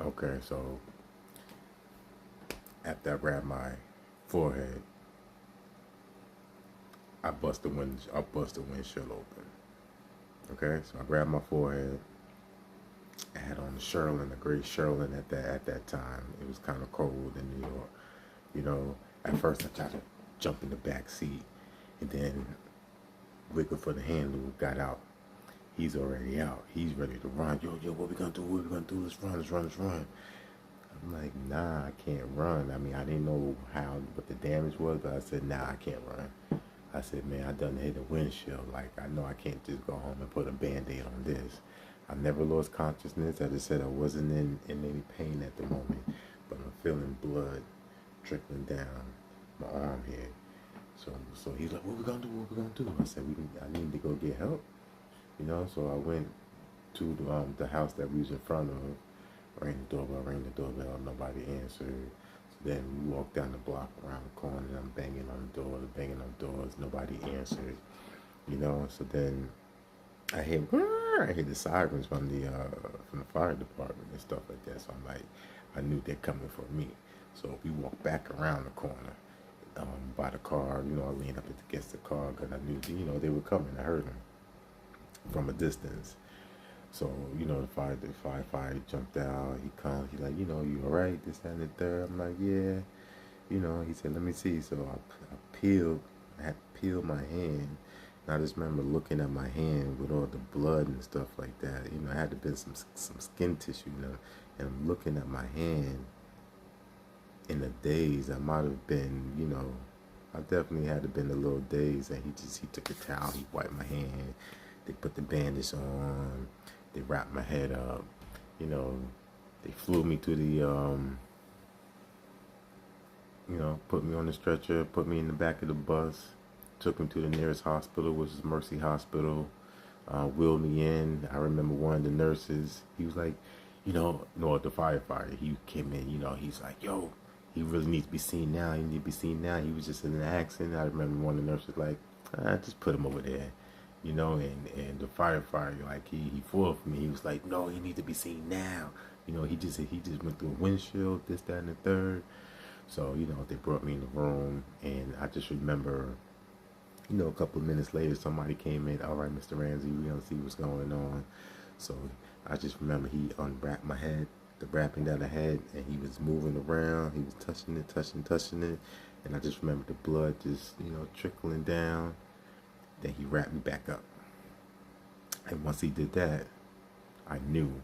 Okay, so after I grabbed my forehead, I bust the windshield open. Okay, so I grabbed my forehead. I had on the Sherlin, a gray Sherlin at that time. It was kind of cold in New York. You know, at first I tried to jump in the back seat, and then wiggle for the handle. Got out. He's already out. He's ready to run. Yo, what we gonna do? What we gonna do? Let's run. I'm like, nah, I can't run. I mean, I didn't know what the damage was, but I said, nah, I can't run. I said, man, I done hit a windshield. Like, I know I can't just go home and put a band-aid on this. I never lost consciousness. I just said I wasn't in any pain at the moment, but I'm feeling blood trickling down my arm here. So he's like, what we gonna do? What we gonna do? I said, I need to go get help. So I went to the house that we was in front of. Rang the doorbell, nobody answered. So then we walked down the block around the corner, and I'm banging on doors, nobody answered. So then I hear the sirens from the fire department and stuff like that. So I'm like, I knew they're coming for me. So we walked back around the corner, by the car. I leaned up against the car because I knew, they were coming. I heard them from a distance. So, the firefighter jumped out. He comes. He like, you all right? This, that, and the third. I'm like, yeah. He said, let me see. So I had peeled my hand. And I just remember looking at my hand with all the blood and stuff like that. I had to been some skin tissue, And I'm looking at my hand in a daze. I might have been, I definitely had to been a little dazed. And he took a towel. He wiped my hand. They put the bandage on. They wrapped my head up. They flew me to put me on the stretcher, put me in the back of the bus, took me to the nearest hospital, which is Mercy Hospital, wheeled me in. I remember one of the nurses, he was like, no, the firefighter, he came in, he's like, yo, he really needs to be seen now. He was just in an accident. I remember one of the nurses like, just put him over there. And the firefighter, like, he fought for me. He was like, no, he needs to be seen now. He just went through a windshield, this, that, and the third. So, they brought me in the room, and I just remember, a couple of minutes later, somebody came in. All right, Mr. Ramsey, we don't see what's going on. So I just remember he unwrapped my head, the wrapping down the head, and he was moving around. He was touching it. And I just remember the blood just, trickling down. Then he wrapped me back up. And once he did that, I knew